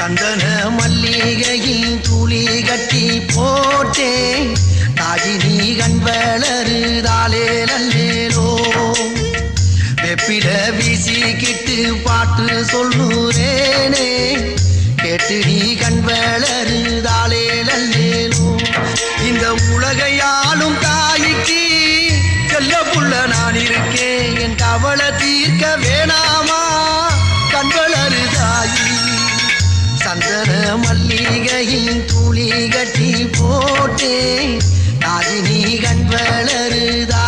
சந்தன மல்லிகையில் துளி கட்டி போட்டேன் தாயினி கண் வளருதாலே நல்லேலோ வெப்பில வீசிக்கிட்டு பாட்டு சொல்லுறேனே கேட்டு நீ கண் வளருதாலே நல்லேலோ இந்த உலகையாலும் தாய்க்கு செல்ல புள்ள நான் இருக்கேன் என் கவலை தீர்க்க வேணாமா கண் வளருதாயி சந்தன மல்லிகையின் துளி கட்டி போட்டே தாயினி கண் வளருதா